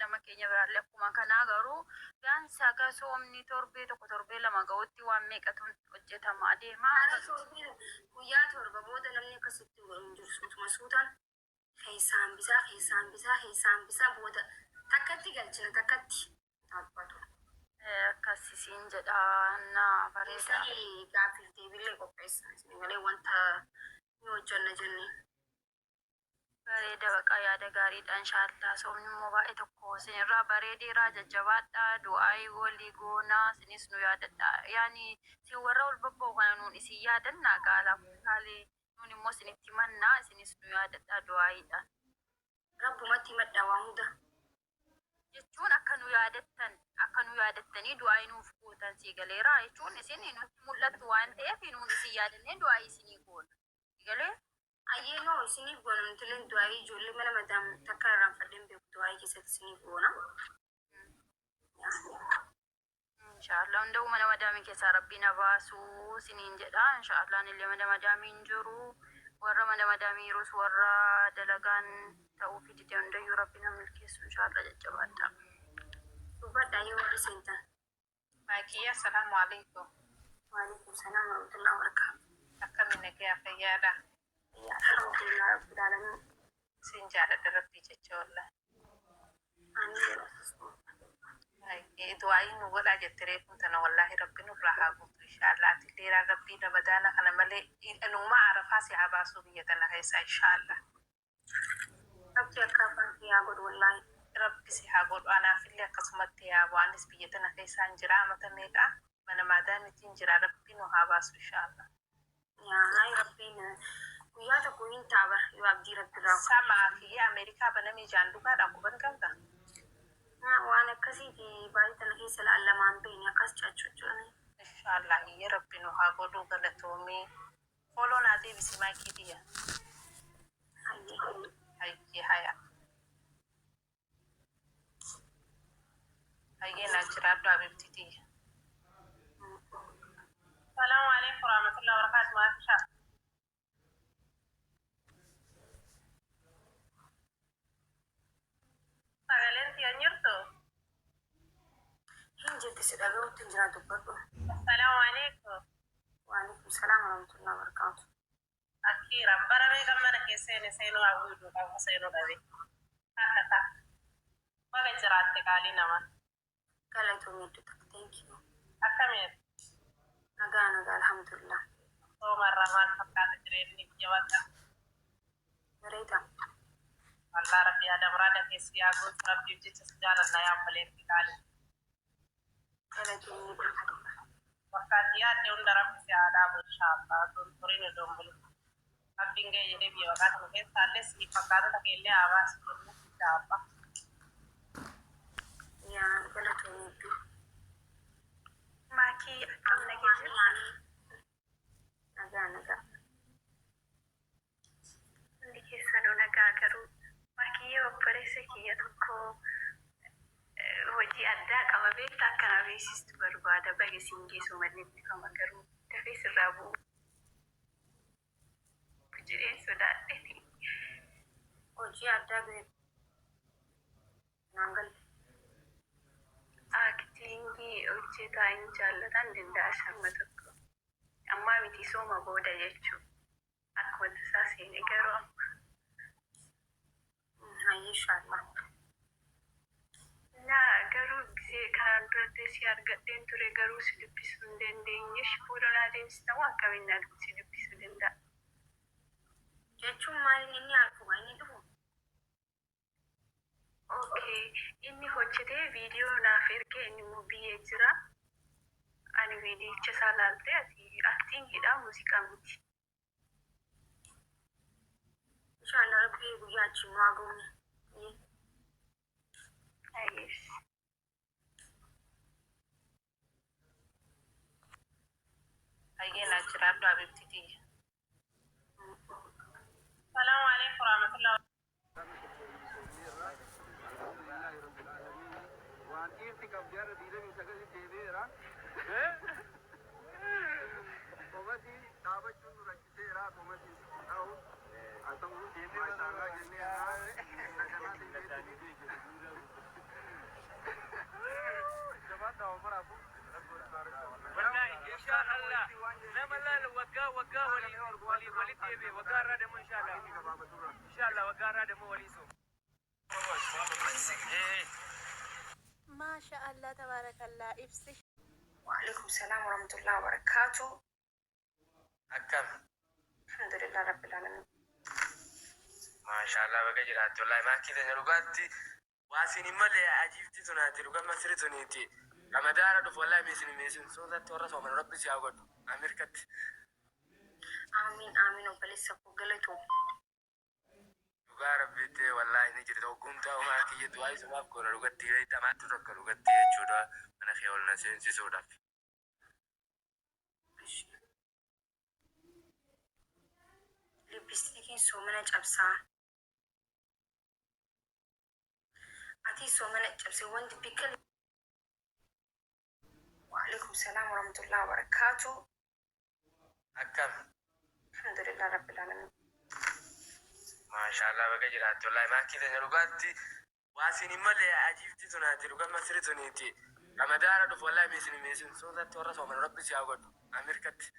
nama keenya biraallee akkuma kanaa garuu gaansa gasoomni torbee tokko torbee lama ga'utti waan meeqatu hojjetama adeema. Guyyaa torba booda namni akkasitti hin jiru suutaan keessaan bisaa booda takkatti galchina takkatti dhaabbatu. Akkasisiin jedhaa bareeda. Gaaffiif deebiillee qopheessa. Malee wanta ni hojjanna jennee. Bareeda baqa yaada gaariidhaan shaallaa soomni immoo baay'ee tokko isinirraa bareedeeraa jajjabaadhaa du'aayii walii goonaa isinis nu yaadadhaa yaani isin warra ol babba'u kana nuun isin yaadannaa gaalii nuun immoo isinitti mannaa isinis nu yaadadhaa du'aayiidhaan. Rabbumatti maddaa waa hunda. Jechuun akka nu yaadattanii du'aayii nuuf gootan sii galeeraa jechuun isin nutti mul'attu waan ta'eef nuun isin yaadannee du'aayii isinii goona. Sii galee? Ayyeenoo isiniif goona nuti illee du'aayii ijoollee mana madaan takka irraan fadheen beeku du'aayii keessatti isiniif goona. Inshaallah hunda'uu mana madaamii keessaa rabbiin abaasuu isiniin jedha. Inshaallaan illee mana madaamii hin jiru. Warra mana madaamii yeroo warra dalagaan ta'uu fi didee hundayyuu rabbiin milkeessu inshaallah jajjabaadha. Dubbadhaa yoo warri seentan. Maakiyya assalaamu alaikum. Waalaikum salaam wa rahmatullahi wa barakatuh. Akkamiin nagaya fayyaadha. Alhamdulillah rabbil alamin. Sin jaalladha rabbii jecha wallah. Amiin. Du'aayiin nu godhaa jette reefuu tana wallahi rabbi nurraa haa guutu inshaallah. Ati dheeraa rabbii ramadaana kana malee dhuma arafaa si haa baasuu biyya tana keessaa inshaallah. Rabbi akka afaan yaa godhu wallahi. Rabbi si haa godhu anaafillee akkasumatti yaa bu'aanis biyya tana keessaa hin jira amata meeqa mana maadaamiitiin jira rabbi nu haa baasu inshaallah. Yaa hayi rabbiin guyyaa tokko hin taaba yoo abdii rabbiirraa. Samaa fi Ameerikaa banamee jaandugaadhaan quban qabda. Waan akkasiiti baay'ee tana keessa laallamaan beekni akkas caccabsuudhaan. Inshaallah iyya rabbi nu haa godhu galatoomii. Foloo naa deebisi maayikii biyya. Hayyee haya. Hayyee naa jiraadhu abibti tiyya. Salaamu alaikum warahmatullahi wabarakatuh maasha. Sagaleen tiyya jirtu. Hin jirti si dhaga'uutti jira dubbadhu. Salaamu alaikum. Waalaikum salaam wa rahmatullahi wa barakatuh. Akhiran baramee gammada keesseen seenuu hawwiidhu qabu seenuu dhabe. Akka ta'a. Baga jiraatte qaalii nama. Galatoomii hedduu takka thank you. Akkamiin? Nagaa alhamdulillah. Soomarraa maal fakkaata jireenyi biyya bakka? Bareeda. Allah rabbi yaada muraada keessi yaa gooti rabbiif jecha si jaalanna yaa obboleetti qaalii. Galatoomii hedduu takka. Fakkaatti yaadde hunda rabbi si haa dhaabu inshaallah turin idoon bulu. Rabbiin ga'e jedhee biyya bakka kana keessaallee si fakkaatota keellee haa baasi jennee si jaabba. Yaa galatoomii hedduu. Maakii akkam nageenya? Nagaa. Hundi keessanuu nagaa garuu maakiyyee obboleessa kiyya tokko hojii addaa qaba beektaa akkana beeksistu barbaada baga siin geessu malee beekama garuu dafee sirraa bu'u. Jireen sodaadhe. Hojii addaa beeku. Naan galte. Aktiingii hojjetaa hin jaallatan danda'a shamma tokko. Ammaa miti sooma booda jechuudha. Akkuma tasaa seene garuu amma. Hayyee inshaallah. Garuu gisee kanaan duratti si argadheen ture garuu si dubbisuu hin dandeenye fuudhan adeemsifamu akkamiin si dubbisuu danda'a. Jechuun maaliin inni arguma inni dhufu? Okay, inni hojjetee viidiyoo naaf ergee inni immoo biyyee jira. Ani viidiyicha isaa laaltee ati aktiingiidha muuziqaa miti. Inshaallah rabbii guyyaa achi nu haa ga'uuni. Yes. Hayyee naa jiraadhu abibti tiyya. Salaamu alaikum warahmatullahi ما شاء الله تبارك الله ابسش. وعليكم السلام ورحمة الله وبركاته. أكم الحمد لله رب العالمين. ما شاء الله بقى جرات والله ما كذا نلقاتي واسيني ملي عجيبتي تناتي لقى ما سرتنيتي لما دارد والله ميسن سودا تورس ومن ربي سياقد أمريكت آمين آمين وبلسه قلتو. لقى ربي تي والله نجري تو قمت وما كي دواي سباب كورا لقتي لي تما ترك لقتي شودا أنا خيال نسين سودا لبستيكين سومنا جبسا. أتي سومنا جبسا وانت بكل. وعليكم السلام ورحمة الله وبركاته. أكم الحمد لله رب العالمين. ما شاء الله بقى جرات والله ما كذا نلقاتي واسيني ملي عجيبتي تناتي لقى ما سرتنيتي لما دارد والله ميسن سودا تورس ومن ربي سياقد أمريكت